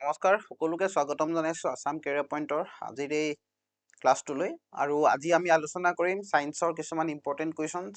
নমস্কাৰ সকলোকে স্বাগতম জনাইছো আসাম কেৰিয়াৰ পইণ্টৰ আজিৰ এই ক্লাছটোলৈ আৰু আজি আমি আলোচনা কৰিম সায়েন্সৰ কিছুমান ইম্পৰ্টেণ্ট কুৱেশ্যনছ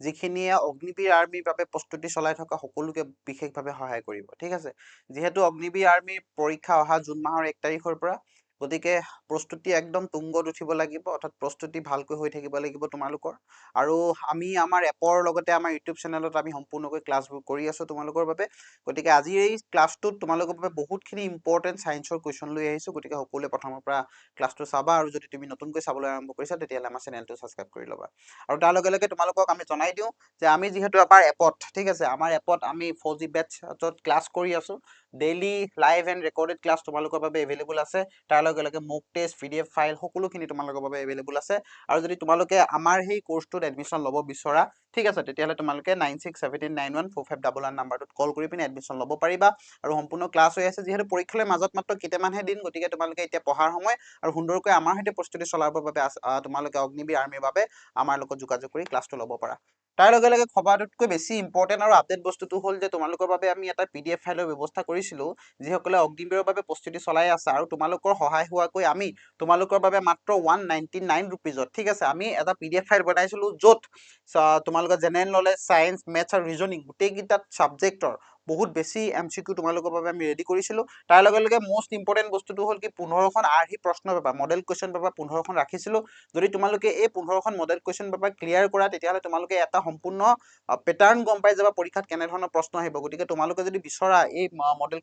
যিখিনিয়ে অগ্নিবীৰ আৰ্মিৰ বাবে প্ৰস্তুতি চলাই থকা সকলোকে বিশেষভাৱে সহায় কৰিব ঠিক আছে যিহেতু অগ্নিবীৰ আৰ্মিৰ পৰীক্ষা অহা জুন মাহৰ 1 তাৰিখৰ পৰা গতিকে প্ৰস্তুতি একদম তুংগত উঠিব লাগিব অৰ্থাৎ প্ৰস্তুতি ভালকৈ হৈ থাকিব লাগিব তোমালোকৰ আৰু আমি আমাৰ এপৰ লগতে আমাৰ ইউটিউব চেনেলত আমি সম্পূৰ্ণকৈ ক্লাছবোৰ কৰি আছো তোমালোকৰ বাবে গতিকে আজিৰ এই ক্লাছটোত তোমালোকৰ বাবে বহুতখিনি ইম্পৰ্টেণ্ট সায়েন্সৰ কুৱেশ্যন লৈ আহিছো গতিকে সকলোৱে প্ৰথমৰ পৰা ক্লাছটো চাবা আৰু যদি তুমি নতুনকৈ চাবলৈ আৰম্ভ কৰিছা তেতিয়াহ'লে আমাৰ চেনেলটো ছাবস্ক্ৰাইব কৰি ল'বা আৰু তাৰ লগে লগে তোমালোকক আমি জনাই দিওঁ যে আমি যিহেতু আমাৰ এপত ঠিক আছে আমাৰ এপত আমি 4G বেটছত ক্লাছ কৰি আছো daily live and recorded class তোমালোকৰ বাবে এভেইলেবল আছে তাৰ লগে লগে মোক টেষ্ট PDF ফাইল সকলোখিনি তোমালোকৰ বাবে এভেইলেবল আছে আৰু যদি তোমালোকে আমাৰ সেই কোৰ্সটোত এডমিশ্যন ল'ব বিচৰা ঠিক আছে তেতিয়াহ'লে তোমালোকে 9617914511 নাম্বাৰটোত কল কৰি পিনে এডমিশ্যন ল'ব পাৰিবা আৰু সম্পূৰ্ণ ক্লাছ হৈ আছে যিহেতু পৰীক্ষালৈ মাজত মাত্ৰ কেইটামানহে দিন গতিকে তোমালোকে এতিয়া পঢ়াৰ সময় আৰু সুন্দৰকৈ আমাৰ সৈতে প্ৰস্তুতি চলাবৰ বাবে তোমালোকে অগ্নিবীৰ আৰ্মিৰ বাবে আমাৰ লগত যোগাযোগ কৰি ক্লাছটো ল'ব পাৰা তাৰ লগে লগে সবাতোতকৈ বেছি ইম্পৰ্টেণ্ট আৰু আপডেট বস্তুটো হ'ল যে তোমালোকৰ বাবে আমি এটা PDF ফাইলৰ ব্যৱস্থা কৰিছিলোঁ যিসকলে অগ্নিবীৰৰ বাবে প্ৰস্তুতি চলাই আছে আৰু তোমালোকৰ সহায় হোৱাকৈ আমি তোমালোকৰ বাবে মাত্ৰ 199 ৰুপিজত ঠিক আছে আমি এটা PDF ফাইল বনাইছিলোঁ য'ত তোমালোকৰ জেনেৰেল নলেজ সায়েন্স মেথছ আৰু ৰিজনিং গোটেইকেইটা ছাবজেক্টৰ বহুত বেছি MCQ তোমালোকৰ বাবে আমি ৰেডি কৰিছিলোঁ তাৰ লগে লগে মোষ্ট ইম্পৰ্টেণ্ট বস্তুটো হ'ল কি 15খন আৰ্হি প্ৰশ্ন পেপাৰ মডেল কুৱেশ্যন পেপাৰ 15খন ৰাখিছিলোঁ যদি তোমালোকে এই 15খন মডেল কুৱেশ্যন পেপাৰ ক্লিয়াৰ কৰা তেতিয়াহ'লে তোমালোকে এটা সম্পূৰ্ণ পেটাৰ্ণ গম পাই যাবা পৰীক্ষাত কেনেধৰণৰ প্ৰশ্ন আহিব গতিকে তোমালোকে যদি বিচৰা এই মডেল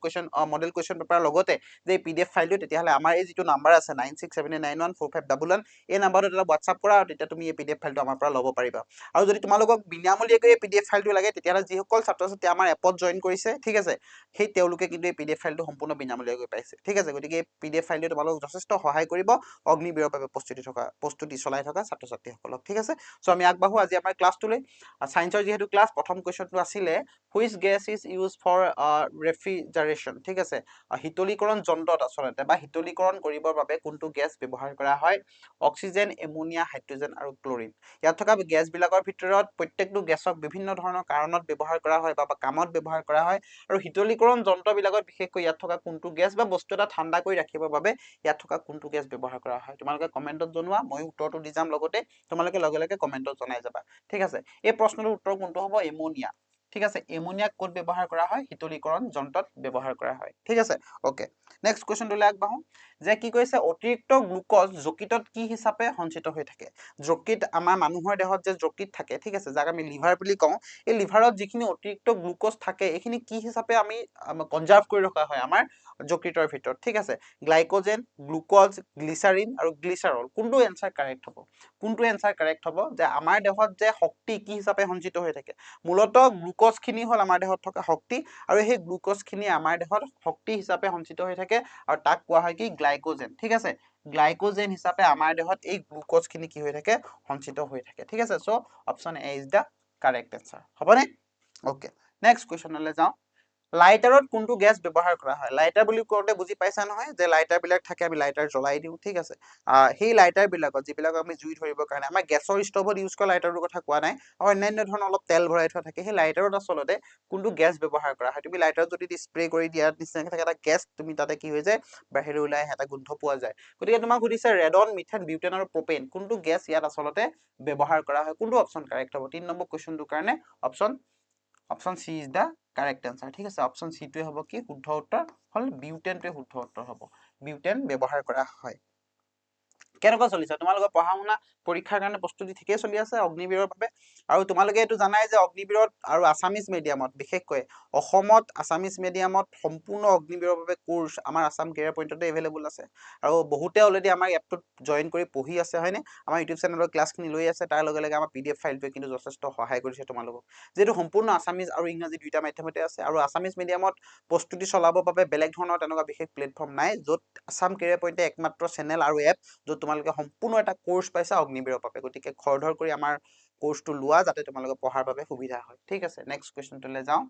কুৱেশ্যন পেপাৰৰ লগতে যে PDF ফাইলটো তেতিয়াহ'লে আমাৰ এই যিটো নাম্বাৰ আছে 9678914511 এই নাম্বাৰটোত এটা হোৱাটছআপ কৰা আৰু তেতিয়া তুমি এই PDF ফাইলটো আমাৰ পৰা ল'ব পাৰিবা আৰু যদি তোমালোকক বিনামূলীয়াকৈ এই PDF ফাইলটো লাগে তেতিয়াহ'লে যিসকল ছাত্ৰ ছাত্ৰী আমাৰ এপত জইন কৰিছে ঠিক আছে সেই তেওঁলোকে কিন্তু এই PDF ফাইলটো সম্পূৰ্ণ বিনামূলীয়াকৈ পাইছে ঠিক আছে গতিকে এই PDF ফাইলটোৱে তোমালোকক যথেষ্ট সহায় কৰিব অগ্নিবীৰৰ বাবে প্ৰস্তুতি চলাই থকা ছাত্ৰ ছাত্ৰীসকলক ঠিক আছে সো আমি আগবাঢ়ো আজি আমাৰ ক্লাছটোলৈ সায়েন্সৰ যিহেতু ক্লাছ প্ৰথম কুৱেশ্যনটো আছিলে which gas is use for refrigeration ঠিক আছে শীতলীকৰণ যন্ত্ৰত আচলতে বা শীতলীকৰণ কৰিবৰ বাবে কোনটো গেছ ব্যৱহাৰ কৰা হয় অক্সিজেন এমোনিয়া হাইড্ৰজেন আৰু ক্লৰিন ইয়াত থকা গেছবিলাকৰ ভিতৰত প্ৰত্যেকটো গেছক বিভিন্ন ধৰণৰ কাৰণত ব্যৱহাৰ কৰা হয় বা কামত ব্যৱহাৰ কৰা হয় আৰু শীতলীকৰণ যন্ত্ৰবিলাকত বিশেষকৈ ইয়াত থকা কোনটো গেছ বা বস্তু এটা ঠাণ্ডা কৰি ৰাখিবৰ বাবে ইয়াত থকা কোনটো গেছ ব্যৱহাৰ কৰা হয় তোমালোকে কমেণ্টত জনোৱা মই উত্তৰটো দি যাম লগতে তোমালোকে লগে লগে কমেণ্টত জনাই যাবা ঠিক আছে এই প্ৰশ্নটোৰ উত্তৰ কোনটো হ'ব এমোনিয়া ঠিক আছে এমোনিয়াক ক'ত ব্যৱহাৰ কৰা হয় শীতলীকৰণ যন্ত্ৰত ব্যৱহাৰ কৰা হয় ঠিক আছে ওকে নেক্সট কুৱেশ্যনটোলৈ আগবাঢ়ো যে কি কৈছে অতিৰিক্ত গ্লুক'জ যকৃতত কি হিচাপে সঞ্চিত হৈ থাকে যকৃত আমাৰ মানুহৰ দেহত যে যকৃত থাকে ঠিক আছে যাক আমি লিভাৰ বুলি কওঁ এই লিভাৰত যিখিনি অতিৰিক্ত গ্লুক'জ থাকে এইখিনি কি হিচাপে আমি কনজাৰ্ভ কৰি ৰখা হয় আমাৰ যকৃতৰ ভিতৰত ঠিক আছে গ্লাইকোজেন গ্লুক'জ গ্লিচাৰিন আৰু গ্লিচাৰল কোনটো এনসাৰ কাৰেক্ট হ'ব কোনটো এনসাৰ কাৰেক্ট হ'ব যে আমাৰ দেহত যে শক্তি কি হিচাপে সঞ্চিত হৈ থাকে মূলতঃ গ্লুক'জ খিনি হ'ল আমাৰ দেহত থকা শক্তি আৰু সেই গ্লুক'জ খিনি আমাৰ দেহত শক্তি হিচাপে সঞ্চিত হৈ থাকে আৰু তাক কোৱা হয় কি গ্লাইকোজেন ঠিক আছে গ্লাইকোজেন হিচাপে আমাৰ দেহত এই গ্লুক'জ খিনি কি হৈ থাকে সঞ্চিত হৈ থাকে ঠিক আছে so option A is the correct answer হ'বনে ওকে নেক্সট কুৱেশ্যনলৈ যাওঁ লাইটাৰত কোনটো গেছ ব্যৱহাৰ কৰা হয় লাইটাৰ বুলি কওঁতে বুজি পাইছা নহয় যে লাইটাৰ বিলাক থাকে আমি লাইটাৰ জ্বলাই দিওঁ ঠিক আছে সেই লাইটাৰ বিলাকত যিবিলাক আমি জুই ধৰিবৰ কাৰণে আমাৰ গেছৰ ষ্টভত ইউজ কৰা লাইটাৰৰ কথা কোৱা নাই আৰু অন্যান্য ধৰণৰ অলপ তেল ভৰাই থোৱা থাকে সেই লাইটাৰত আচলতে কোনটো গেছ ব্যৱহাৰ কৰা হয় তুমি লাইটাৰত যদি স্প্ৰে কৰি দিয়াৰ নিচিনাকৈ থাকে এটা গেছ তুমি তাতে কি হৈ যায় বাহিৰলৈ ওলাই আহে এটা গোন্ধ পোৱা যায় গতিকে তোমাক সুধিছে ৰেডন মিথেন বিউটেন আৰু প্ৰপেন কোনটো গেছ ইয়াত আচলতে ব্যৱহাৰ কৰা হয় কোনটো অপচন কাৰেক্ট হ'ব 3 নম্বৰ কুৱেশ্যনটোৰ কাৰণে option C is the correct answer ঠিক আছে অপচন চি টোৱে হ'ব কি শুদ্ধ উত্তৰ হ'ল বিউটেনটোৱে শুদ্ধ উত্তৰ হ'ব বিউটেন ব্যৱহাৰ কৰা হয় কেনেকুৱা চলিছে তোমালোকৰ পঢ়া শুনা পৰীক্ষাৰ কাৰণে প্ৰস্তুতি ঠিকেই চলি আছে অগ্নিবীৰৰ বাবে আৰু তোমালোকে এইটো জানাই যে অগ্নিবীৰত আৰু আছামিজ মিডিয়ামত বিশেষকৈ অসমত আছামিজ মিডিয়ামত সম্পূৰ্ণ অগ্নিবীৰৰ বাবে কোৰ্স আমাৰ আসাম কেৰিয়াৰ পইণ্টতে এভেইলেবল আছে আৰু বহুতে অলৰেডি আমাৰ এপটোত জইন কৰি পঢ়ি আছে হয়নে আমাৰ ইউটিউব চেনেলৰ ক্লাছখিনি লৈ আছে তাৰ লগে লগে আমাৰ PDF ফাইলটোৱে কিন্তু যথেষ্ট সহায় কৰিছে তোমালোকক যেটো সম্পূৰ্ণ আছামিজ আৰু ইংৰাজী দুইটা মাধ্যমতে আছে আৰু আছামিজ মিডিয়ামত প্ৰস্তুতি চলাবৰ বাবে বেলেগ ধৰণৰ তেনেকুৱা বিশেষ প্লেটফৰ্ম নাই য'ত আসাম কেৰিয়াৰ পইণ্টে একমাত্ৰ চেনেল আৰু এপ য'ত তোমালোকে সম্পূৰ্ণ এটা কোৰ্স পাইছা অগ্নিবীৰৰ বাবে গতিকে খৰধৰ কৰি আমাৰ কোৰ্সটো লোৱা যাতে তোমালোকে পঢ়াৰ বাবে সুবিধা হয় ঠিক আছে নেক্সট কুৱেশ্যনটোলৈ যাওঁ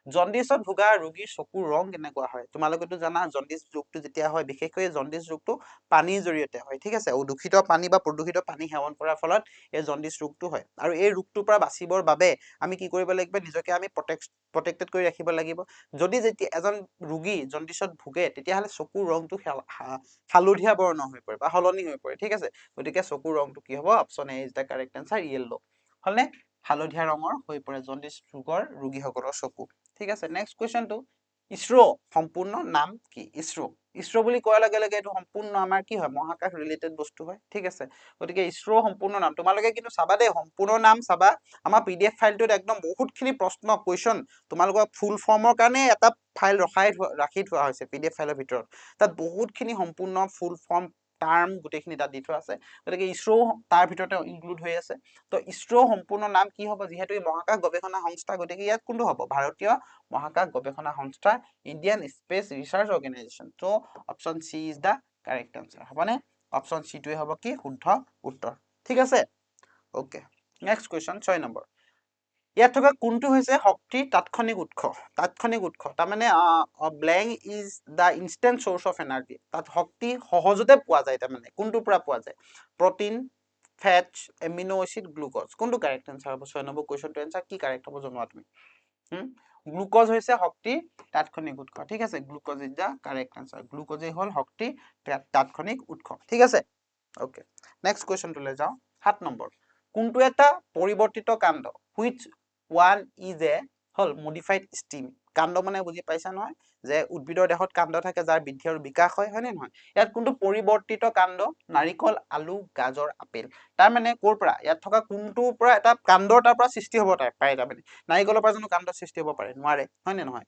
জণ্ডিছত ভোগা ৰোগীৰ চকুৰ ৰং কেনেকুৱা হয় তোমালোকেতো জানা জণ্ডিছ ৰোগটো যেতিয়া হয় বিশেষকৈ জণ্ডিছ ৰোগটো পানীৰ জৰিয়তে হয় ঠিক আছে দূষিত পানী বা প্ৰদূষিত পানী সেৱন কৰাৰ ফলত এই জণ্ডিছ ৰোগটো হয় আৰু এই ৰোগটোৰ পৰা বাচিবৰ বাবে আমি কি কৰিব লাগিব নিজকে আমি প্ৰটেক্টেড কৰি ৰাখিব লাগিব যদি যেতিয়া এজন ৰোগী জণ্ডিছত ভোগে তেতিয়াহ'লে চকুৰ ৰংটো হালধীয়া বৰ্ণ হৈ পৰে বা সলনি হৈ পৰে ঠিক আছে গতিকে চকুৰ ৰংটো কি হ'ব option A is the correct answer yellow হলনে হালধীয়া ৰঙৰ হৈ পৰে জণ্ডিছ ৰোগৰ ৰোগীসকলৰ চকু ঠিক আছে নেক্সট কুৱেশ্যনটো ইছৰো সম্পূৰ্ণ নাম কি ইছৰো বুলি কোৱাৰ লগে লগে এইটো সম্পূৰ্ণ আমাৰ কি হয় মহাকাশ ৰিলেটেড বস্তু হয় ঠিক আছে গতিকে ইছৰো সম্পূৰ্ণ নাম তোমালোকে কিন্তু চাবা দেই সম্পূৰ্ণ নাম চাবা আমাৰ পিডিএফ ফাইলটোত একদম বহুতখিনি প্ৰশ্ন কুৱেশ্যন তোমালোকৰ ফুল ফৰ্মৰ কাৰণে এটা ফাইল ৰাখি থোৱা হৈছে পিডিএফ ফাইলৰ ভিতৰত তাত বহুতখিনি সম্পূৰ্ণ ফুল ফৰ্ম টাৰ্ম গোটেইখিনি তাত দি থোৱা আছে গতিকে ইছৰো তাৰ ভিতৰতে ইনক্লুড হৈ আছে তো ইছৰো সম্পূৰ্ণ নাম কি হ'ব যিহেতু এই মহাকাশ গৱেষণা সংস্থা গতিকে ইয়াত কোনটো হ'ব ভাৰতীয় মহাকাশ গৱেষণা সংস্থা ইণ্ডিয়ান স্পেচ ৰিচাৰ্চ অৰ্গেনাইজেশ্যন তো option C is the correct answer হ'বনে অপচন চি টোৱে হ'ব কি শুদ্ধ উত্তৰ ঠিক আছে ওকে নেক্সট কুৱেশ্যন 6 নম্বৰ ইয়াত থকা কোনটো হৈছে শক্তিৰ তাৎক্ষণিক উৎস তাৰমানে blank is the instant source of energy তাত শক্তি সহজতে পোৱা যায় তাৰমানে কোনটোৰ পৰা পোৱা যায় protein fates amino acid glucose কোনটো কাৰেক্ট আনসাৰ হ'ব 6 নম্বৰ কুৱেশ্যনটো এনসাৰ কি কাৰেক্ট হ'ব জনোৱা তুমি গ্লুক'জ হৈছে শক্তিৰ তাৎক্ষণিক উৎস ঠিক আছে glucose is the correct answer গ্লুক'জেই হ'ল শক্তিৰ তাৎক্ষণিক উৎস ঠিক আছে ওকে নেক্সট কুৱেশ্যনটোলৈ যাওঁ 7 নম্বৰ কোনটো এটা পৰিৱৰ্তিত কাণ্ড which one is a hall modified stem কাণ্ড মানে বুজি পাইছা নহয় যে উদ্ভিদৰ দেহত কাণ্ড থাকে যাৰ বৃদ্ধি আৰু বিকাশ হয় হয়নে নহয় ইয়াত কোনটো পৰিৱৰ্তিত কাণ্ড নাৰিকল আলু গাজৰ আপেল তাৰ মানে ক'ৰ পৰা ইয়াত থকা কোনটোৰ পৰা এটা কাণ্ডৰ তাৰ পৰা সৃষ্টি হ'ব পাৰে তাৰমানে নাৰিকলৰ পৰা জানো কাণ্ড সৃষ্টি হ'ব পাৰে নোৱাৰে হয়নে নহয়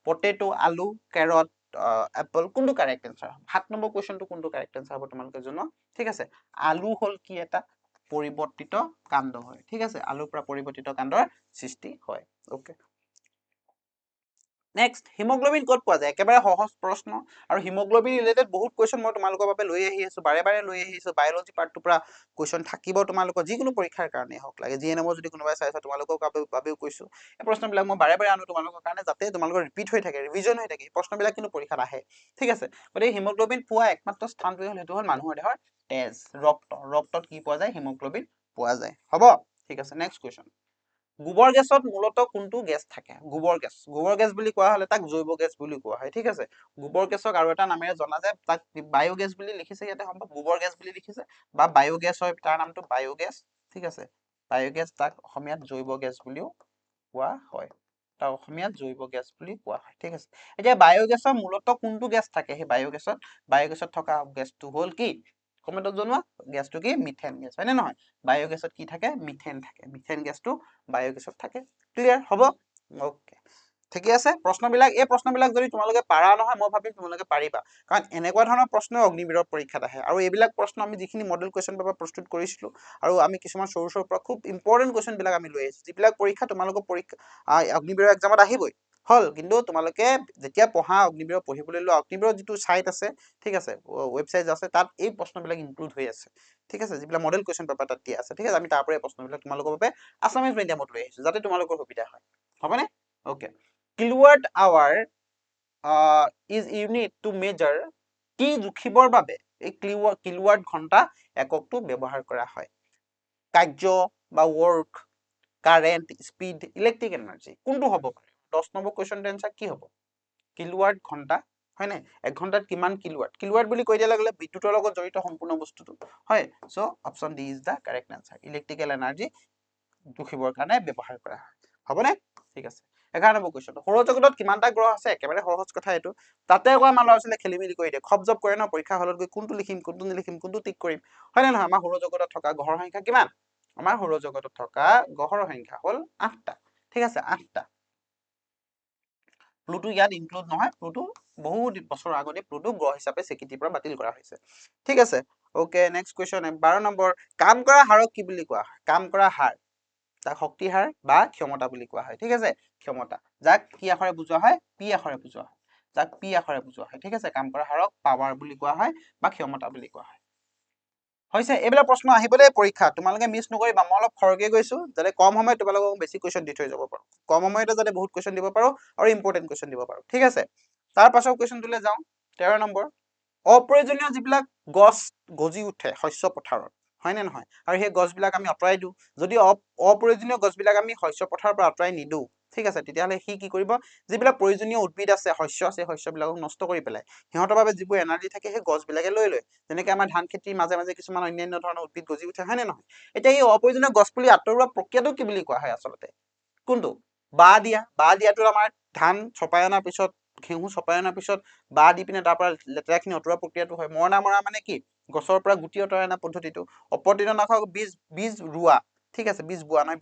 পটেটো আলু কেৰট এপল কোনটো কাৰেক্ট আনসাৰ 7 নম্বৰ কুৱেশ্যনটো কোনটো কাৰেক্ট আনসাৰ হ'ব তোমালোকে জনোৱা ঠিক আছে আলু হল কি এটা পৰিৱৰ্তিত কাণ্ড হয় ঠিক আছে আলুৰ পৰা পৰিৱৰ্তিত কাণ্ডৰ সৃষ্টি হয় ওকে নেক্সট হিমোগ্লোবিন ক'ত পোৱা যায় একেবাৰে সহজ প্ৰশ্ন আৰু হিমোগ্লোবিন ৰিলেটেড বহুত কুৱেশ্যন মই তোমালোকৰ বাবে লৈ আহি আছো বাৰে লৈ আহি আছো বায়োলজি পাৰ্টটোৰ পৰা কুৱেশ্যন থাকিব তোমালোকৰ যিকোনো পৰীক্ষাৰ কাৰণে হওক লাগে জিএনএমৰ যদি কোনোবাই চাইছা তোমালোকৰ বাবেও কৈছো এই প্ৰশ্নবিলাক মই বাৰে আনো তোমালোকৰ কাৰণে যাতে তোমালোকৰ ৰিপিট হৈ থাকে ৰিভিজন হৈ থাকে এই প্ৰশ্নবিলাক কিন্তু পৰীক্ষাত আহে ঠিক আছে গতিকে হিমোগ্লোবিন পোৱা একমাত্ৰ স্থানটোৱে হ'ল সেইটো হ'ল মানুহৰ দেহৰ তেজ ৰক্তত কি পোৱা যায় হিমোগ্লোবিন পোৱা যায় হ'ব ঠিক আছে নেক্সট কুৱেশ্যন গোবৰ গেছত মূলত কোনটো গেছ থাকে গোবৰ গেছ বুলি কোৱা হলে তাক জৈৱ গেছ বুলি কোৱা হয় ঠিক আছে গোবৰ গেছক আৰু এটা নামেৰে জনা যায় তাক বায়োগেছ বুলি লিখিছে ইয়াতে সম্ভৱ গোবৰ গেছ বুলি লিখিছে বা বায়োগেছ হয় তাৰ নামটো বায়োগেছ ঠিক আছে বায়োগেছ তাক অসমীয়াত জৈৱ গেছ বুলিও কোৱা হয় তাক অসমীয়াত জৈৱ গেছ বুলি কোৱা হয় ঠিক আছে এতিয়া বায়োগেছৰ মূলত কোনটো গেছ থাকে সেই বায়োগেছত থকা গেছটো হ'ল কি কমেন্টত জনোৱা গেছটো কি মিথেন গেছ হয় নে নহয় বায়োগেছত কি থাকে মিথেন থাকে মিথেন গেছটো বায়োগেছত থাকে ক্লিয়াৰ হ'ব ওকে ঠিকে আছে এই প্ৰশ্নবিলাক যদি তোমালোকে পাৰা নহয় মই ভাবিম তোমালোকে পাৰিবা কাৰণ এনেকুৱা ধৰণৰ প্ৰশ্ন অগ্নিবীৰৰ পৰীক্ষাত আহে আৰু এইবিলাক প্ৰশ্ন আমি যিখিনি মডেল কুৱেশ্যন পেপাৰ প্ৰস্তুত কৰিছিলো আৰু আমি কিছুমান সৰু পৰা খুব ইম্পৰ্টেণ্ট কুৱেশ্যন বিলাক আমি লৈ আহিছো যিবিলাক পৰীক্ষা তোমালোকৰ অগ্নিবীৰৰ এক্সামত আহিবই হল কিন্তু তোমালোকে যেতিয়া পঢ়া অগ্নিবীৰৰ পঢ়িবলৈ লোৱা অগ্নিবীৰৰ যিটো সাইট আছে ঠিক আছে ৱেবসাইট আছে তাত এই প্ৰশ্নবিলাক ইনক্লুড হৈ আছে ঠিক আছে যিবিলাক মডেল কুৱেশ্যন পেপাৰ তাত দিয়া আছে ঠিক আছে আমি তাৰ পৰাই প্ৰশ্নবিলাক তোমালোকৰ বাবে আছামিজ মিডিয়ামত লৈ আহিছো যাতে তোমালোকৰ সুবিধা হয় হ'বনে okay kilowatt hour is unit to measure কি জুখিবৰ বাবে এই কিলোৱাট ঘণ্টা এককটো ব্যৱহাৰ কৰা হয় কাৰ্য বা work current speed electric energy কোনটো হ'ব পাৰে 10 নম্বৰ কুৱেশ্যনটো এনসাৰ কি হ'ব কিলোৱাট ঘণ্টা হয় নে এক ঘণ্টাত কিমান কিলোৱাট বুলি কৈ দিয়া লগে বিদ্যুতৰ লগত জড়িত সম্পূৰ্ণ বস্তুটো হয় so option D is the correct answer electrical energy জুখিবৰ কাৰণে ব্যৱহাৰ কৰা হয় হ'বনে ঠিক আছে 11 নম্বৰ কুৱেশ্যন সৌৰজগতত কিমানটা গ্ৰহ আছে একেবাৰে সহজ কথা এইটো তাতে আকৌ আমাৰ ল'ৰা ছোৱালীয়ে খেলি মেলি কৰি দিয়ে খপ জপ কৰে ন পৰীক্ষা হলত গৈ কোনটো লিখিম কোনটো নিলিখিম কোনটো টিক কৰিম হয় নে নহয় আমাৰ সৌৰজগতত থকা গ্ৰহৰ সংখ্যা কিমান আমাৰ সৌৰজগতত থকা গ্ৰহৰ সংখ্যা হ'ল 8টা ঠিক আছে 8টা প্লুটো ইয়াত ইনক্লুড নহয় প্লুটো বহুত বছৰ আগতে প্লুটো গ্ৰহ হিচাপে স্বীকৃতিৰ পৰা বাতিল কৰা হৈছে ঠিক আছে ওকে নেক্সট কুৱেশ্যন 12 নম্বৰ কাম কৰা হাৰক কি বুলি কোৱা হয় কাম কৰা হাৰ তাক শক্তি হাৰ বা ক্ষমতা বুলি কোৱা হয় ঠিক আছে ক্ষমতা যাক কি আখৰে বুজোৱা হয় পি আখৰে বুজোৱা হয় যাক পি আখৰে বুজোৱা হয় ঠিক আছে কাম কৰা হাৰক পাৱাৰ বুলি কোৱা হয় বা ক্ষমতা বুলি কোৱা হয় হৈছে এইবিলাক প্ৰশ্ন আহিবলৈ পৰীক্ষা তোমালোকে মিছ নকৰিবা মই অলপ খৰকে গৈছো যাতে কম সময়ত তোমালোকক বেছি কুৱেশ্যন দি থৈ যাব পাৰো কম সময়তে যাতে বহুত কুৱেশ্যন দিব পাৰো আৰু ইম্পৰ্টেণ্ট কুৱেশ্যন দিব পাৰো ঠিক আছে তাৰ পাছৰ কুৱেশ্যনটোলৈ যাওঁ 13 নম্বৰ অপ্ৰয়োজনীয় যিবিলাক গছ গজি উঠে শস্য পথাৰত হয় নে নহয় আৰু সেই গছবিলাক আমি আঁতৰাই দিওঁ যদি অপ্ৰয়োজনীয় গছবিলাক আমি শস্য পথাৰৰ পৰা আঁতৰাই নিদিওঁ ঠিক আছে তেতিয়াহ'লে সি কি কৰিব যিবিলাক প্ৰয়োজনীয় উদ্ভিদ আছে শস্য আছে শস্যবিলাকক নষ্ট কৰি পেলাই সিহঁতৰ বাবে যিবোৰ এনাৰ্জি থাকে সেই গছবিলাকে লৈ লয় যেনেকৈ আমাৰ ধান খেতিৰ মাজে মাজে কিছুমান অন্যান্য ধৰণৰ উদ্ভিদ গজি উঠে হয় নে নহয় এতিয়া এই অপ্ৰয়োজনীয় গছপুলি আঁতৰোৱা প্ৰক্ৰিয়াটো কি বুলি কোৱা হয় আচলতে কোনটো বাঁহ দিয়াটো আমাৰ ধান চপাই অনাৰ পিছত ঘেঁহু চপাই অনাৰ পিছত বাঁহ দি পিনে তাৰ পৰা লেতেৰাখিনি আঁতৰোৱা প্ৰক্ৰিয়াটো হয় মৰণা মৰা মানে কি গছৰ পৰা গুটি আঁতৰাই অনা পদ্ধতিটো অপতৃণনাশক বীজ ৰোৱা ঠিক আছে বীজ বোৱা নহয়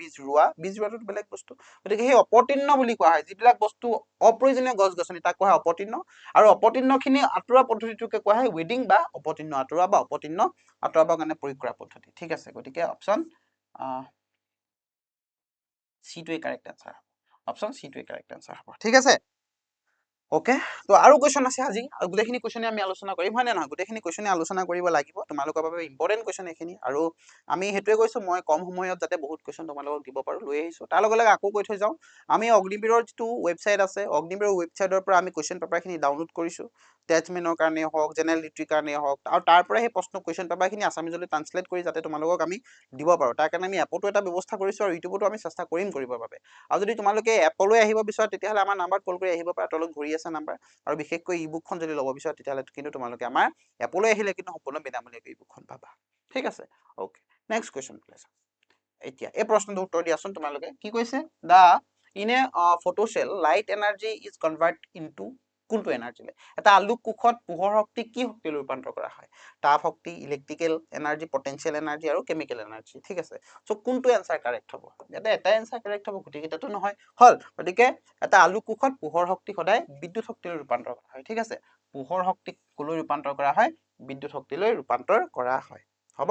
বীজ ৰোৱাটো বেলেগ বস্তু গতিকে সেই অপতৃণ বুলি কোৱা হয় যিবিলাক বস্তু অপ্ৰয়োজনীয় গছ গছনি তাক কোৱা হয় অপতৃণ আৰু অপতৃণখিনি আঁতৰোৱা পদ্ধতিটোকে কোৱা হয় ৱেডিং বা অপতৃণ আঁতৰোৱা বা অপতৃণ আঁতৰাবৰ কাৰণে প্ৰয়োগ কৰা পদ্ধতি ঠিক আছে গতিকে অপশ্যন চিটোৱে কাৰেক্ট এনচাৰ অপশ্যন চিটোৱে কাৰেক্ট এনচাৰ হ'ব ঠিক আছে ওকে তো আৰু কুৱেশ্যন আছে আজি গোটেইখিনি কুৱেশ্যনে আমি আলোচনা কৰিম হয় নে নহয় গোটেইখিনি কুৱেশ্যনে আলোচনা কৰিব লাগিব তোমালোকৰ বাবে ইম্পৰ্টেণ্ট কুৱেশ্যন এইখিনি আৰু আমি সেইটোৱে কৈছোঁ মই কম সময়ত যাতে বহুত কুৱেশ্যন তোমালোকক দিব পাৰোঁ লৈ আহিছোঁ তাৰ লগে লগে আকৌ কৈ থৈ যাওঁ আমি অগ্নিবীৰৰ যিটো ৱেবছাইট আছে অগ্নিবীৰৰ ৱেবছাইটৰ পৰা আমি কুৱেশ্যন পেপাৰখিনি ডাউনলোড কৰিছোঁ টেচমেনৰ কাৰণে হওক জেনেৰেল লিটাৰীৰ কাৰণে হওক আৰু তাৰ পৰা সেই প্ৰশ্ন কুৱেশ্যন পেপাৰখিনি আছামিজলৈ ট্ৰান্সলেট কৰি যাতে তোমালোকক আমি দিব পাৰোঁ তাৰ কাৰণে আমি এপতো এটা ব্যৱস্থা কৰিছোঁ আৰু ইউটিউবতো আমি চেষ্টা কৰিবৰ বাবে আৰু যদি তোমালোকে এপলৈ আহিব বিচাৰা তেতিয়াহ'লে আমাৰ নাম্বাৰত কল কৰি আহিব পাৰা তলত ঘূৰি আছে নাম্বাৰ আৰু বিশেষকৈ ই বুকখন যদি ল'ব বিচাৰা তেতিয়াহ'লে কিন্তু তোমালোকে আমাৰ এপলৈ আহিলে কিন্তু সম্পূৰ্ণ বিনামূলীয়াকৈ ই বুকখন পাবা ঠিক আছে অ'কে নেক্সট কুৱেশ্যন এতিয়া এই প্ৰশ্নটো উত্তৰ দিয়াচোন তোমালোকে কি কৈছে the in a photocell light energy is convert into কোনটো এনাৰ্জিলে এটা আলোক কোষত পোহৰ শক্তি কি শক্তিলৈ ৰূপান্তৰ কৰা হয় তাপ শক্তি ইলেক্ট্ৰিকেল এনাৰ্জি পটেনচিয়েল এনাৰ্জি আৰু কেমিকেল এনাৰ্জি ঠিক আছে চ' কোনটো এনচাৰ কাৰেক্ট হ'ব ইয়াতে এটাই এনচাৰ কাৰেক্ট হ'ব গোটেইকেইটাতো নহয় হ'ল গতিকে এটা আলোক কোষত পোহৰ শক্তি সদায় বিদ্যুৎ শক্তিলৈ ৰূপান্তৰ কৰা হয় ঠিক আছে পোহৰ শক্তিক কলৈ ৰূপান্তৰ কৰা হয় বিদ্যুৎ শক্তিলৈ ৰূপান্তৰ কৰা হয় হ'ব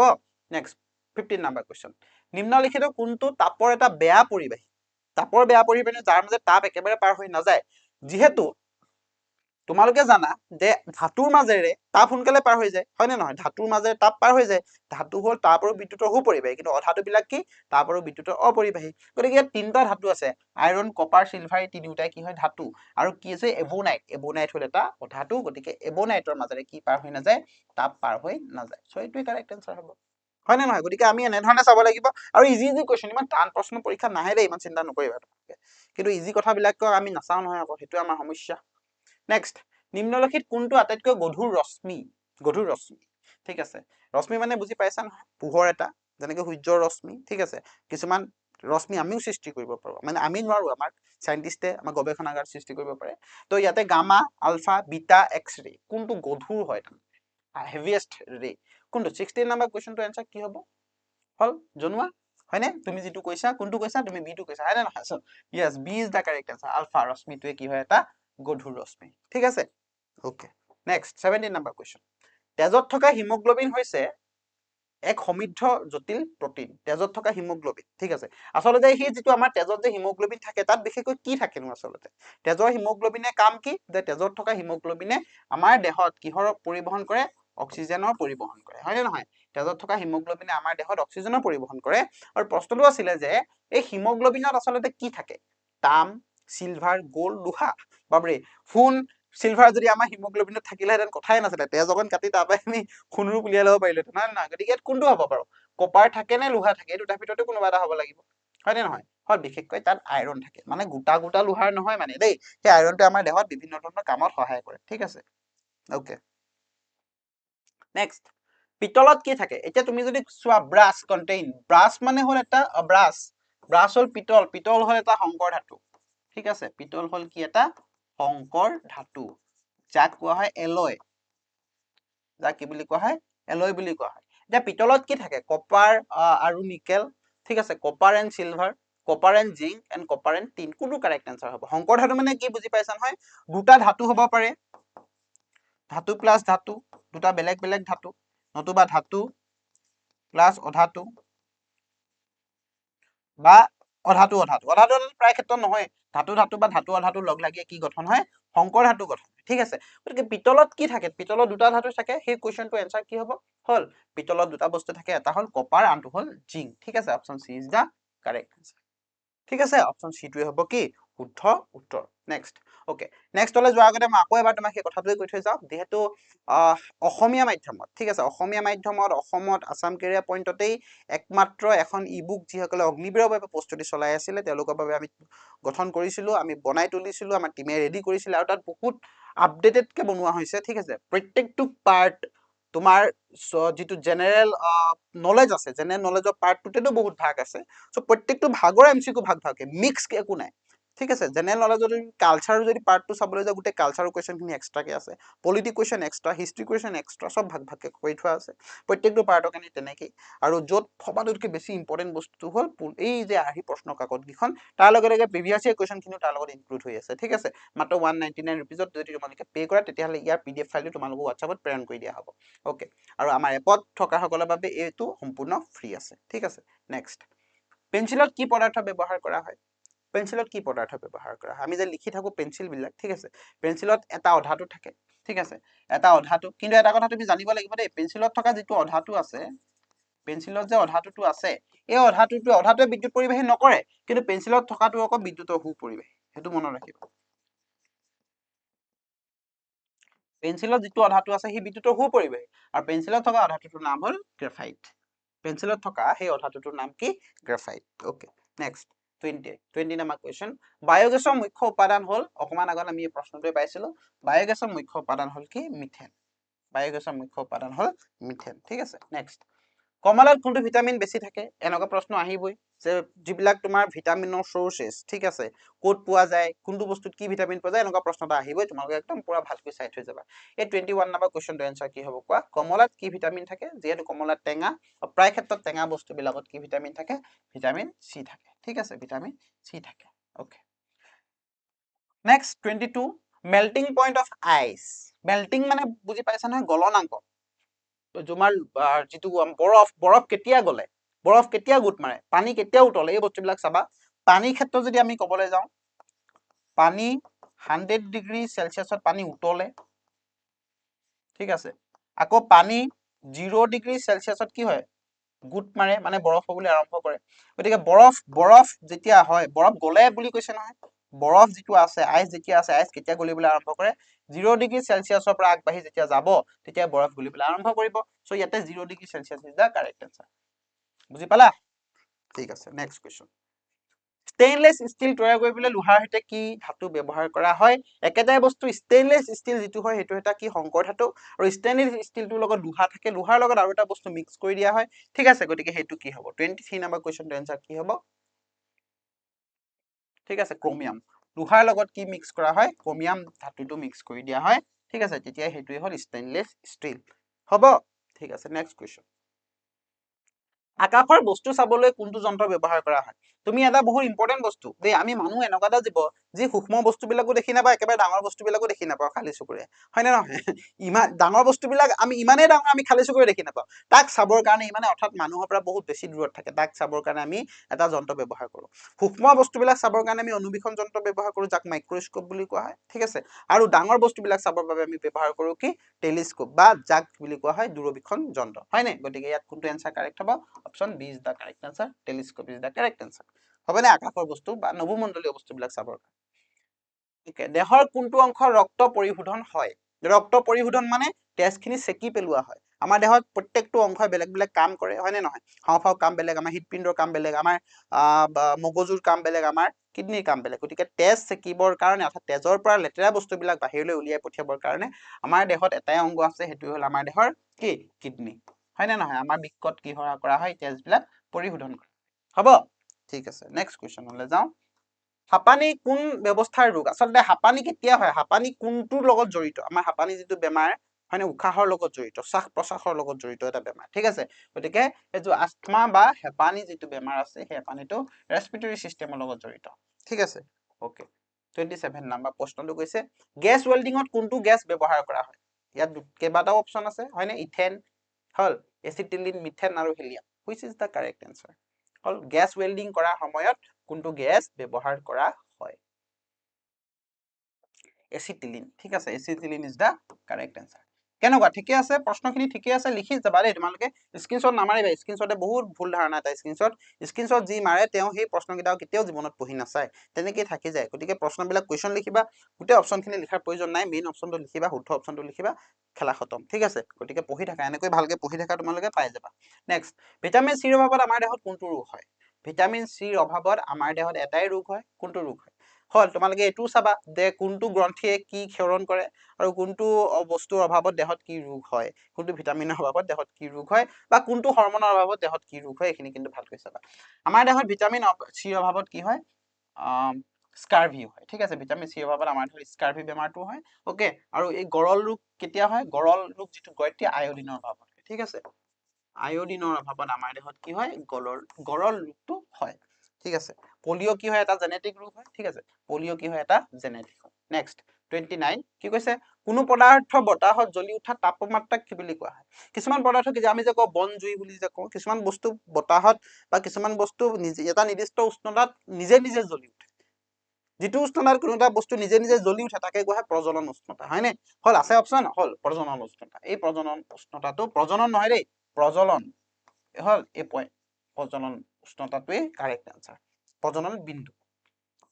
নেক্সট 15 নাম্বাৰ কুৱেশ্যন নিম্নলিখিত কোনটো তাপৰ এটা বেয়া পৰিবাহী তাপৰ বেয়া পৰিবাহী যাৰ মাজে তাপ একেবাৰে পাৰ হৈ নাযায় যিহেতু তোমালোকে জানা যে ধাতুৰ মাজেৰে তাপ সোনকালে পাৰ হৈ যায় হয় নে নহয় ধাতুৰ মাজেৰে তাপ পাৰ হৈ যায় ধাতু হ'ল তাপ আৰু বিদ্যুতৰ সুপৰিবাহী কিন্তু অধাতুবিলাক কি তাপ আৰু বিদ্যুতৰ অপৰিবাহী গতিকে ইয়াত তিনিটা ধাতু আছে আইৰণ কপাৰ চিলভাৰ এই তিনিওটাই কি হয় ধাতু আৰু কি আছে এবনাইট হ'ল এটা অধাতু গতিকে এবনাইটৰ মাজেৰে কি পাৰ হৈ নাযায় তাপ পাৰ হৈ নাযায় চ' এইটোৱে কাৰেক্ট এনচাৰ হ'ব হয় নে নহয় গতিকে আমি এনেধৰণে চাব লাগিব আৰু ইজি কুৱেশ্যন ইমান টান প্ৰশ্ন পৰীক্ষা নাহে দেই ইমান চিন্তা নকৰিবা তোমালোকে কিন্তু ইজি কথাবিলাক আমি নাচাওঁ নহয় আকৌ সেইটোৱে আমাৰ সমস্যা নেক্সট নিম্নলিখিত কোনটো আটাইতকৈ গধুৰ ৰশ্মি ঠিক আছে ৰশ্মি মানে বুজি পাইছা নহয় পোহৰ এটা যেনেকৈ সূৰ্যৰ ৰশ্মি ঠিক আছে কিছুমান ৰশ্মি আমিও সৃষ্টি কৰিব পাৰোঁ মানে আমি নোৱাৰো আমাৰ সাইন্টিষ্টে আমাৰ গৱেষণাগাৰ সৃষ্টি কৰিব পাৰে তো ইয়াতে gamma ULFA beta X ray কোনটো গধুৰ হয় হেভিয়েষ্ট ৰে কোনটো 16 নম্বৰ কুৱেশ্যনটো এনসাৰ কি হ'ব হল জনোৱা হয়নে তুমি যিটো কৈছা কোনটো কৈছা তুমি বিটো কৈছা হয় নে নহয় so yes B is the correct answer alpha ৰশ্মিটোৱে কি হয় এটা গধুৰ ৰশ্মি ঠিক আছে ওকে নেক্সট 17 নম্বৰ কুৱেশ্যন তেজত থকা হিমোগ্লোবিন হৈছে এক সমৃদ্ধ জটিল প্ৰটিন তেজত থকা হিমোগ্লোবিন ঠিক আছে আচলতে সি যিটো আমাৰ তেজত যে হিমোগ্লোবিন থাকে তাত বিশেষকৈ কি থাকেনো আচলতে তেজৰ হিমোগ্লোবিনে কাম কি যে তেজত থকা হিমোগ্লোবিনে আমাৰ দেহত কিহৰ পৰিবহন কৰে অক্সিজেনৰ পৰিবহন কৰে হয় নে নহয় তেজত থকা হিমোগ্লোবিনে আমাৰ দেহত অক্সিজেনৰ পৰিবহন কৰে আৰু প্ৰশ্নটো আছিলে যে এই হিমোগ্লোবিনত আচলতে কি থাকে তাম সিলভাৰ গোল্ড লোহা বাবৰে সোণ সিলভাৰ যদি আমাৰ হিমোগ্লোবিনত থাকিলেহেঁতেন কথাই নাছিলে তেজ অকণ কাটি তাৰ পৰা আমি সোণৰূপ উলিয়াই ল'ব পাৰিলো নহয় নহয় গতিকে কোনটো হ'ব বাৰু কপাৰ থাকে নে লোহা থাকে এই দুটাৰ ভিতৰতে কোনোবা এটা হ'ব লাগিব হয় নে নহয় হয় বিশেষকৈ তাত আইৰণ থাকে মানে গোটা লোহাৰ নহয় মানে দেই সেই আইৰণটোৱে আমাৰ দেহত বিভিন্ন ধৰণৰ কামত সহায় কৰে ঠিক আছে ওকে নেক্সট পিতলত কি থাকে এতিয়া তুমি যদি চোৱা ব্ৰাছ কন্টেইন ব্ৰাছ মানে হ'ল এটা ব্ৰাছ হ'ল পিতল হ'ল এটা সংকৰ ধাতু ঠিক আছে পিতল হ'ল কি এটা সংকৰ ধাতু যাক কোৱা হয় এলয় যাক কি বুলি কোৱা হয় এলয় বুলি কোৱা হয় এতিয়া পিতলত কি থাকে কপাৰ আৰু নিকেল ঠিক আছে copper and silver copper and zinc and copper and tin কোনটো কাৰেক্ট এনসাৰ হ'ব সংকৰ ধাতু মানে কি বুজি পাইছা নহয় দুটা ধাতু হ'ব পাৰে ধাতু প্লাছ ধাতু দুটা বেলেগ বেলেগ ধাতু নতুবা ধাতু প্লাছ অধাতু বা অধাতু প্ৰায় ক্ষেত্ৰত নহয় ধাতু বা ধাতু অধাতু লগ লাগি কি গঠন হয় সংকৰ ধাতু গঠন ঠিক আছে গতিকে পিতলত কি থাকে পিতলত দুটা ধাতু থাকে সেই কুৱেশ্যনটো এনসাৰ কি হ'ব হল পিতলত দুটা বস্তু থাকে এটা হল কপাৰ আনটো হল জিংক ঠিক আছে option C is the correct answer ঠিক আছে অপচন সি টোৱে হ'ব কি শুদ্ধ উত্তৰ নেক্সট ওকে নেক্সটলৈ যোৱাৰ আগতে মই আকৌ এবাৰ তোমাক সেই কথাটোৱে কৈ থৈ যাওঁ যিহেতু অসমীয়া মাধ্যমত ঠিক আছে অসমীয়া মাধ্যমত অসমত আসাম কেৰিয়াৰ পইণ্টতেই একমাত্ৰ এখন ই বুক যিসকলে অগ্নিবীৰৰ বাবে প্ৰস্তুতি চলাই আছিলে তেওঁলোকৰ বাবে আমি গঠন কৰিছিলো আমি বনাই তুলিছিলো আমাৰ টিমে ৰেডি কৰিছিলে আৰু তাত বহুত আপডেটেডকে বনোৱা হৈছে ঠিক আছে প্ৰত্যেকটো পাৰ্ট তোমাৰ যিটো জেনেৰেল নলেজ আছে জেনেৰেল নলেজৰ পাৰ্টটোতেতো বহুত ভাগ আছে চ' প্ৰত্যেকটো ভাগৰ এমচিকিউ ভাগ ভাগকে মিক্স একো নাই ঠিক আছে জেনেৰেল নলেজৰ যদি কালচাৰ যদি পাৰ্টটো চাবলৈ যাওঁ গোটেই কালচাৰৰ কুৱেশ্যনখিনি এক্সট্ৰাকে আছে polity question extra history question extra চব ভাগ ভাগকে কৰি থোৱা আছে প্ৰত্যেকটো পাৰ্টৰ কাৰণে তেনেকেই আৰু য'ত সবাতোতকৈ বেছি ইম্পৰ্টেণ্ট বস্তু হ'ল এই যে আৰ্হি প্ৰশ্ন কাকতকেইখন তাৰ লগে লগে প্ৰিভিয়াছ ইয়েৰ কুৱেশ্যনখিনিও তাৰ লগত ইনক্লুড হৈ আছে ঠিক আছে মাত্ৰ 199 ৰুপিজত যদি তোমালোকে পে' কৰা তেতিয়াহ'লে ইয়াৰ PDF ফাইলটো তোমালোকক হোৱাটছআপত প্ৰেৰণ কৰি দিয়া হ'ব ওকে আৰু আমাৰ এপত থকাসকলৰ বাবে এইটো সম্পূৰ্ণ ফ্ৰী আছে ঠিক আছে নেক্সট পেঞ্চিলত কি পদাৰ্থ ব্যৱহাৰ কৰা হয় পেঞ্চিলত কি পদাৰ্থ ব্যৱহাৰ কৰা হয় আমি যে লিখি থাকো পেঞ্চিলবিলাক ঠিক আছে পেঞ্চিলত এটা অধাতু থাকে ঠিক আছে এটা অধাতু কিন্তু এটা কথা তুমি জানিব লাগিব দেই পেঞ্চিলত থকা যিটো অধাতু আছে পেঞ্চিলত যে অধাতুটো আছে এই অধাতুৱে বিদ্যুৎ পৰিবাহী নকৰে কিন্তু পেঞ্চিলত থকাটো আকৌ বিদ্যুতৰ সু পৰিবাহী সেইটো মনত ৰাখিব পেঞ্চিলত যিটো অধাতু আছে সি বিদ্যুতৰ সু পৰিবাহী আৰু পেঞ্চিলত থকা অধাতুটোৰ নাম হ'ল গ্ৰাফাইট পেঞ্চিলত থকা সেই অধাতুটোৰ নাম কি graphite okay next 20 number question বায়োগেছৰ মুখ্য উপাদান হ'ল অকমান আগত আমি এই প্ৰশ্নটোৱে পাইছিলো বায়োগেছৰ মুখ্য উপাদান হ'ল কি মিথেন বায়োগেছৰ মুখ্য উপাদান হ'ল মিথেন ঠিক আছে নেক্সট কমলাত কোনটো ভিটামিন বেছি থাকে এনেকুৱা প্ৰশ্ন আহিবই যে যিবিলাক তোমাৰ ভিটামিনৰ সোৰ্চেছ ঠিক আছে ক'ত পোৱা যায় কোনটো বস্তুত কি ভিটামিন পোৱা যায় এনেকুৱা প্ৰশ্ন এটা আহিবই তোমালোকে একদম পুৰা ভালকৈ চাই থৈ যাবা এই 21 নম্বৰ কুৱেশ্যনটো এনসাৰ কি হ'ব কোৱা কমলাত কি ভিটামিন থাকে যিহেতু কমলাত টেঙা প্ৰায় ক্ষেত্ৰত টেঙা বস্তুবিলাকত কি ভিটামিন থাকে ভিটামিন চি থাকে ঠিক আছে ভিটামিন চি থাকে okay next 22 melting point of ice melting মানে বুজি পাইছা নহয় গলনাংক তোমাৰ যিটো বৰফ কেতিয়া গলে বৰফ কেতিয়া গোট মাৰে পানী কেতিয়া উতলে এই বস্তুবিলাক চাবা পানীৰ ক্ষেত্ৰত যদি আমি ক'বলৈ যাওঁ পানী 100 ডিগ্ৰী চেলচিয়াছত পানী উতলে ঠিক আছে আকৌ পানী 0 ডিগ্ৰী চেলচিয়াছত কি হয় গোট মাৰে মানে বৰফ হ'বলৈ আৰম্ভ কৰে গতিকে বৰফ যেতিয়া হয় বৰফ গলে বুলি কৈছে নহয় বৰফ যিটো আছে আইচ যেতিয়া আছে আইচ কেতিয়া গলিবলৈ আৰম্ভ কৰে 0 ডিগ্ৰী চেলচিয়াছৰ পৰা আগবাঢ়ি যেতিয়া যাব তেতিয়া বৰফ গলিবলৈ আৰম্ভ কৰিব সো ইয়াতে 0 degree Celsius is the correct answer বুজি পালা ঠিক আছে নেক্সট কুৱেশ্যন ষ্টেইনলেছ ষ্টীল তৈয়াৰ কৰিবলৈ লোহাৰ সৈতে কি ধাতু ব্যৱহাৰ কৰা হয় একেটাই বস্তু ষ্টেইনলেছ ষ্টীল যিটো হয় সেইটো এটা কি সংকৰ ধাতু আৰু ষ্টেইনলেছ ষ্টীলটোৰ লগত লোহা থাকে লোহাৰ লগত আৰু এটা বস্তু মিক্স কৰি দিয়া হয় ঠিক আছে গতিকে সেইটো কি হ'ব 23 নম্বৰ কুৱেশ্যনটো এনসাৰ কি হ'ব ঠিক আছে ক্ৰমিয়াম লোহাৰ লগত কি মিক্স কৰা হয় ক্ৰমিয়াম ধাতুটো মিক্স কৰি দিয়া হয় ঠিক আছে তেতিয়া সেইটোৱে হ'ল ষ্টেইনলেছ ষ্টীল হ'ব ঠিক আছে নেক্সট কুৱেশ্যন আকাশৰ বস্তু চাবলৈ কোনটো যন্ত্ৰ ব্যৱহাৰ কৰা হয় তুমি এটা বহুত ইম্পৰ্টেণ্ট বস্তু দেই আমি মানুহ এনেকুৱা এটা জীৱ যি সূক্ষ্ম বস্তুবিলাকো দেখি নাপায় একেবাৰে ডাঙৰ বস্তুবিলাকো দেখি নাপাওঁ খালী চকুৰে হয় নে নহয় ইমান ডাঙৰ বস্তুবিলাক আমি ইমানেই ডাঙৰ আমি খালী চকুৰে দেখি নাপাওঁ তাক চাবৰ কাৰণে ইমানে অৰ্থাৎ মানুহৰ পৰা বহুত বেছি দূৰত থাকে তাক চাবৰ কাৰণে আমি এটা যন্ত্ৰ ব্যৱহাৰ কৰোঁ সূক্ষ্ম বস্তুবিলাক চাবৰ কাৰণে আমি অনুবীক্ষণ যন্ত্ৰ ব্যৱহাৰ কৰোঁ যাক মাইক্ৰস্কোপ বুলি কোৱা হয় ঠিক আছে আৰু ডাঙৰ বস্তুবিলাক চাবৰ বাবে আমি ব্যৱহাৰ কৰোঁ কি টেলিস্কোপ বা যাক বুলি কোৱা হয় দূৰবীক্ষণ যন্ত্ৰ হয় নে গতিকে ইয়াত কোনটো এনসাৰ কাৰেক্ট হ'ব option B is the correct answer telescope is the correct answer হবনে আকাশৰ বস্তু বা নভোমণ্ডলীয় বস্তুবিলাক চাবৰ কাৰণে দেহৰ কোনটো অংশ ৰক্ত পৰিশোধন হয় ৰক্ত পৰিশোধন মানে তেজখিনি চেকি পেলোৱা হয় আমাৰ দেহত প্ৰত্যেকটো অংশই বেলেগ বেলেগ কাম কৰে হয় নে নহয় হাওঁফাওঁ কাম বেলেগ আমাৰ হৃদপিণ্ডৰ কাম বেলেগ আমাৰ মগজুৰ কাম বেলেগ আমাৰ কিডনীৰ কাম বেলেগ গতিকে তেজ চেকিবৰ কাৰণে অৰ্থাৎ তেজৰ পৰা লেতেৰা বস্তুবিলাক বাহিৰলৈ উলিয়াই পঠিয়াবৰ কাৰণে আমাৰ দেহত এটাই অংগ আছে সেইটো হ'ল আমাৰ দেহৰ কি কিডনী হয় নে নহয় আমাৰ বৃক্কত কি কৰা হয় তেজবিলাক পৰিশোধন কৰা হ'ব ঠিক আছে নেক্সট কুৱেশ্যনলৈ যাওঁ হাঁপানি কোন ব্যৱস্থাৰ ৰোগ আচলতে হাঁপানি কেতিয়া হয় হাঁপানি কোনটোৰ লগত জড়িত আমাৰ হাঁপানি যিটো বেমাৰ হয় নে উশাহৰ লগত জড়িত শ্বাস প্ৰশ্বাসৰ লগত জড়িত এটা বেমাৰ ঠিক আছে গতিকে এইটো আস্থমা বা হেঁপানি যিটো বেমাৰ আছে সেই হেঁপানিটো ৰেছপিৰেটৰী চিষ্টেমৰ লগত জড়িত ঠিক আছে ওকে 27 নম্বৰ প্ৰশ্নটো কৈছে গেছ ৱেল্ডিঙত কোনটো গেছ ব্যৱহাৰ কৰা হয় ইয়াত কেইবাটাও অপচন আছে হয়নে ইথেন হল এচিটিলিন মিথেন আৰু helium which is the correct answer hall gas welding কৰাৰ সময়ত কোনটো গেছ ব্যৱহাৰ কৰা হয় এচিটিলিন ঠিক আছে acetylene is the correct answer কেনেকুৱা ঠিকে আছে প্ৰশ্নখিনি ঠিকে আছে লিখি যাবা দেই তোমালোকে স্ক্ৰীনশ্বট নামাৰিবা স্ক্ৰীনশ্বটে বহুত ভুল ধাৰণা এটা স্ক্ৰীনশ্বট যি মাৰে তেওঁ সেই প্ৰশ্নকেইটাও কেতিয়াও জীৱনত পঢ়ি নাচায় তেনেকেই থাকি যায় গতিকে প্ৰশ্নবিলাক কুৱেশ্যন লিখিবা গোটেই অপশ্যনখিনি লিখাৰ প্ৰয়োজন নাই মেইন অপশ্যনটো লিখিবা শুদ্ধ অপশ্যনটো লিখিবা খেলা খতম ঠিক আছে গতিকে পঢ়ি থাকা এনেকৈ ভালকৈ পঢ়ি থাকা তোমালোকে পাই যাবা নেক্সট ভিটামিন চিৰ অভাৱত আমাৰ দেহত কোনটো ৰোগ হয় ভিটামিন চিৰ অভাৱত আমাৰ দেহত এটাই ৰোগ হয় কোনটো ৰোগ হয় হল তোমালোকে এইটোও চাবা যে কোনটো গ্ৰন্থিয়ে কি ক্ষৰণ কৰে আৰু কোনটো বস্তুৰ অভাৱত দেহত কি ৰোগ হয় কোনটো ভিটামিনৰ অভাৱত দেহত কি ৰোগ হয় বা কোনটো হৰমনৰ অভাৱত দেহত কি ৰোগ হয় এইখিনি কিন্তু ভালকৈ চাবা আমাৰ দেহত ভিটামিন চিৰ অভাৱত কি হয় স্কাৰ্ভি হয় ঠিক আছে ভিটামিন চিৰ অভাৱত আমাৰ দেহত স্কাৰ্ভি বেমাৰটো হয় ওকে আৰু এই গৰল ৰোগ কেতিয়া হয় গৰল ৰোগ যিটো গয়ত্ৰী আয়োডিনৰ অভাৱত ঠিক আছে আয়োডিনৰ অভাৱত আমাৰ দেহত কি হয় গৰল ৰোগটো হয় ঠিক আছে পলিঅ' কি হয় এটা জেনেটিক ৰোগ হয় ঠিক আছে পলিঅ' কি হয় এটা জেনেটিক হয় নেক্সট 29 কি কৈছে কোনো পদাৰ্থ বতাহত জ্বলি উঠা তাপমাত্ৰাক কি বুলি কোৱা হয় কিছুমান পদাৰ্থ কি যে আমি যে কওঁ বনজুই বুলি যে কওঁ কিছুমান বস্তু বতাহত বা কিছুমান বস্তু এটা নিৰ্দিষ্ট উষ্ণতাত নিজে নিজে জ্বলি উঠে যিটো উষ্ণতাত কোনো এটা বস্তু নিজে নিজে জ্বলি উঠে তাকে কোৱা হয় প্ৰজ্বলন উষ্ণতা হয়নে হল আছে অপশ্যন হল প্ৰজনন উষ্ণতা এই প্ৰজনন উষ্ণতাটো প্ৰজনন নহয় দেই প্ৰজ্বলন হল এই প্ৰজনন উষ্ণতাটোৱে কাৰেক্ট আনসাৰ প্ৰজনন বিন্দু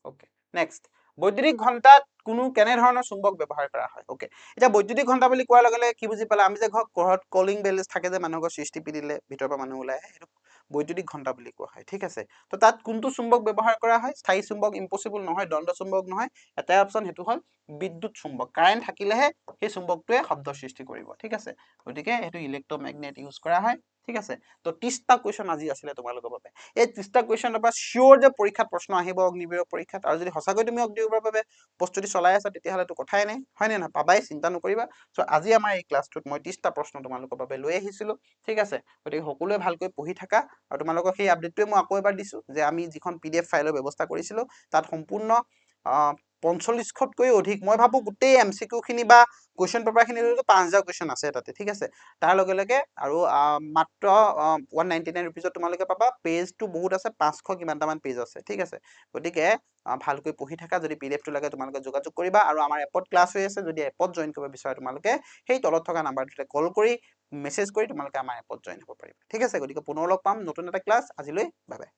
ওকে নেক্সট বৈদ্যুতিক ঘণ্টাত কোনো কেনেধৰণৰ চুম্বক ব্যৱহাৰ কৰা হয় ওকে এতিয়া বৈদ্যুতিক ঘণ্টা বুলি কোৱাৰ লগে লগে কি বুজি পালা আমি যে ঘৰত কলিং বেল থাকে যে মানুহৰ সৃষ্টি পিদিলে ভিতৰৰ পৰা মানুহ ওলাই আহে সেইটো বৈদ্যুতিক ঘণ্টা বুলি কোৱা হয় ঠিক আছে তো তাত কোনটো চুম্বক ব্যৱহাৰ কৰা হয় স্থায়ী চুম্বক ইম্পসিবল নহয় দণ্ড চুম্বক নহয় এটাই অপশ্যন সেইটো হ'ল বিদ্যুৎ চুম্বক কাৰেণ্ট থাকিলেহে সেই চুম্বকটোৱে শব্দ সৃষ্টি কৰিব ঠিক আছে গতিকে সেইটো ইলেক্ট্ৰমেগনেট ইউজ কৰা হয় ঠিক আছে তো 30টা কুৱেশ্যন আজি আছিলে তোমালোকৰ বাবে এই 30টা কুৱেশ্যনৰ পৰা চিয়ৰ যে পৰীক্ষাত প্ৰশ্ন আহিব অগ্নিবীৰৰ পৰীক্ষাত আৰু যদি সঁচাকৈ তুমি অগ্নিবীৰৰ বাবে প্ৰস্তুতি চলাই আছা তেতিয়াহ'লেতো কথাই নাই হয় নে নহয় পাবাই চিন্তা নকৰিবা চ' আজি আমাৰ এই ক্লাছটোত মই 30টা প্ৰশ্ন তোমালোকৰ বাবে লৈ আহিছিলো ঠিক আছে গতিকে সকলোৱে ভালকৈ পঢ়ি থাকা আৰু তোমালোকক সেই আপডেটটোৱে মই আকৌ এবাৰ দিছো যে আমি যিখন PDF ফাইলৰ ব্যৱস্থা কৰিছিলো তাত সম্পূৰ্ণ 45খতকৈ অধিক মই ভাবো গোটেই MCQ খিনি বা কুৱেশ্যন পেপাৰ খিনি 5000 কুৱেশ্যন আছে তাতে ঠিক আছে তাৰ লগে লগে আৰু মাত্ৰ 199 ৰুপিজত তোমালোকে পাবা পেজটো বহুত আছে 500 কিমানটামান পেজ আছে ঠিক আছে গতিকে ভালকৈ পঢ়ি থাকা যদি PDF টো লাগে তোমালোকে যোগাযোগ কৰিবা আৰু আমাৰ এপত ক্লাছ হৈ আছে যদি এপত জইন কৰিব বিচাৰা তোমালোকে সেই তলত থকা নাম্বাৰটোতে কল কৰি মেছেজ কৰি তোমালোকে আমাৰ এপত জইন হ'ব পাৰিবা ঠিক আছে গতিকে পুনৰ লগ পাম নতুন এটা ক্লাছ আজিলৈ বাই বাই